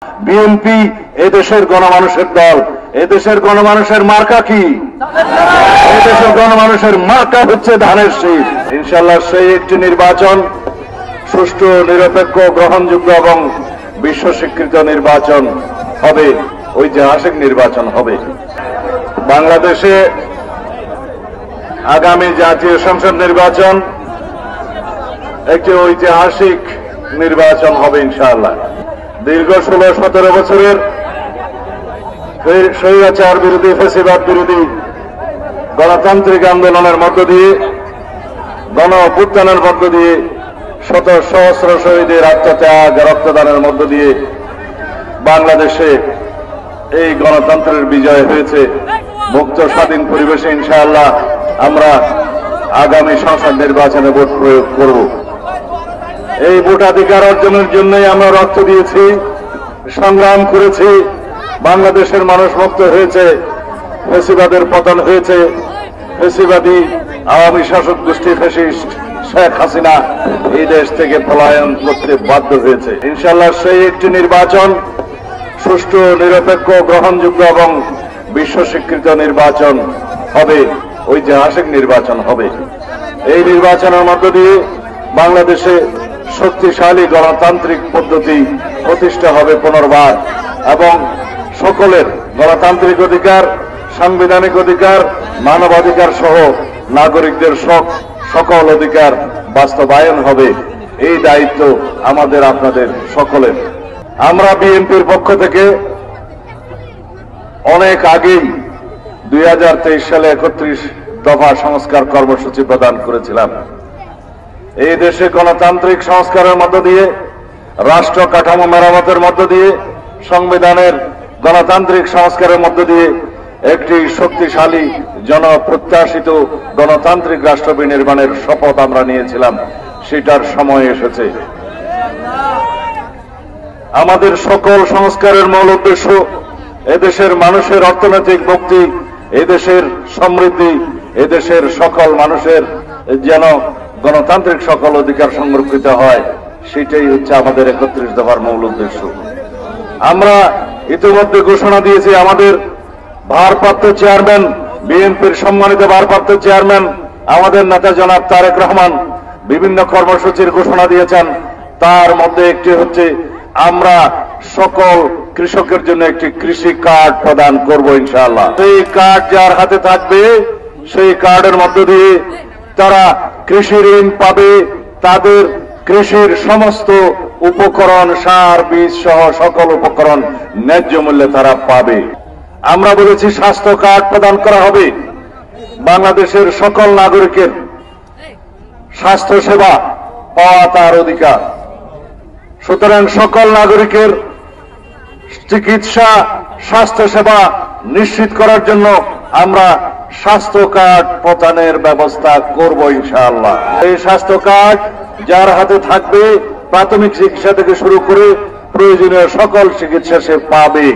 BNP এদেশের গণমানুষের দল। এদেশের গণমানুষের মার্কা কি? এদেশের গণমানুষের মার্কা হচ্ছে ধানের শীষ। ইনশাআল্লাহ সেই একটি নির্বাচন সুষ্ঠু, নিরপেক্ষ, গ্রহণযোগ্য এবং বিশ্ব স্বীকৃত নির্বাচন হবে, ঐতিহাসিক নির্বাচন হবে। বাংলাদেশে আগামী জাতীয় সংসদ নির্বাচন একটি ঐতিহাসিক নির্বাচন হবে ইনশাআল্লাহ। দীর্ঘ 16-17 বছরের স্বৈরাচার বিরোধী, ফ্যাসিবাদ বিরোধী গণতান্ত্রিক আন্দোলনের মধ্য দিয়ে, গণ অভ্যুত্থানের মধ্য দিয়ে, শত সহস্র শহীদের আত্মত্যাগ, রক্তদানের মধ্য দিয়ে বাংলাদেশে এই গণতন্ত্রের বিজয় হয়েছে। মুক্ত স্বাধীন পরিবেশে ইনশাআল্লাহ আমরা আগামী সংসদ নির্বাচনে ভোট প্রয়োগ করব। এই ভোটাধিকার অর্জনের জন্যই আমরা রক্ত দিয়েছি, সংগ্রাম করেছি। বাংলাদেশের মানুষ মুক্ত হয়েছে, ফ্যাসিবাদের পতন হয়েছে। ফ্যাসিবাদী আওয়ামী শাসক গোষ্ঠী ফ্যাসিস্ট শেখ হাসিনা এই দেশ থেকে পলায়ন করতে বাধ্য হয়েছে। ইনশাআল্লাহ সেই একটি নির্বাচন সুষ্ঠু, নিরপেক্ষ, গ্রহণযোগ্য এবং বিশ্ব স্বীকৃত নির্বাচন হবে, ঐতিহাসিক নির্বাচন হবে। এই নির্বাচনের মধ্য দিয়ে বাংলাদেশে শক্তিশালী গণতান্ত্রিক পদ্ধতি প্রতিষ্ঠা হবে পুনর্বার, এবং সকলের গণতান্ত্রিক অধিকার, সাংবিধানিক অধিকার, মানবাধিকার সহ নাগরিকদের সকল অধিকার বাস্তবায়ন হবে। এই দায়িত্ব আমাদের, আপনাদের সকলের। আমরা বিএনপির পক্ষ থেকে অনেক আগেই 2023 সালে 31 দফা সংস্কার কর্মসূচি প্রদান করেছিলাম। এই দেশে গণতান্ত্রিক সংস্কারের মধ্য দিয়ে, রাষ্ট্র কাঠামো মেরামতের মধ্য দিয়ে, সংবিধানের গণতান্ত্রিক সংস্কারের মধ্য দিয়ে একটি শক্তিশালী, জনপ্রত্যাশিত গণতান্ত্রিক রাষ্ট্র বিনির্মাণের শপথ আমরা নিয়েছিলাম। সেটার সময় এসেছে। আমাদের সকল সংস্কারের মূল উদ্দেশ্য এদেশের মানুষের অর্থনৈতিক মুক্তি, এদেশের সমৃদ্ধি, এদেশের সকল মানুষের যেন গণতান্ত্রিক সকল অধিকার সংরক্ষিত হয়, সেটাই হচ্ছে আমাদের 31 দফার মূল উদ্দেশ্য। আমরা ইতিমধ্যে ঘোষণা দিয়েছি, আমাদের ভারপ্রাপ্ত চেয়ারম্যান, বিএনপির সম্মানিত ভারপ্রাপ্ত চেয়ারম্যান আমাদের নেতা জনাব তারেক রহমান বিভিন্ন কর্মসূচির ঘোষণা দিয়েছেন। তার মধ্যে একটি হচ্ছে আমরা সকল কৃষকের জন্য একটি কৃষি কার্ড প্রদান করব ইনশাআল্লাহ। সেই কার্ড যার হাতে থাকবে, সেই কার্ডের মধ্য দিয়ে তারা কৃষি ঋণ পাবে, তাদের কৃষির সমস্ত উপকরণ, সার, বীজ সহ সকল উপকরণ ন্যায্য মূল্যে তারা পাবে। আমরা বলেছি স্বাস্থ্য কার্ড প্রদান করা হবে। বাংলাদেশের সকল নাগরিকের স্বাস্থ্য সেবা পাওয়া তার অধিকার। সুতরাং সকল নাগরিকের চিকিৎসা, স্বাস্থ্য সেবা নিশ্চিত করার জন্য আমরা স্বাস্থ্য কার্ড প্রদানের ব্যবস্থা করব ইনশাআল্লাহ। এই স্বাস্থ্য কার্ড যার হাতে থাকবে, প্রাথমিক চিকিৎসা থেকে শুরু করে প্রয়োজনীয় সকল চিকিৎসা সে পাবে।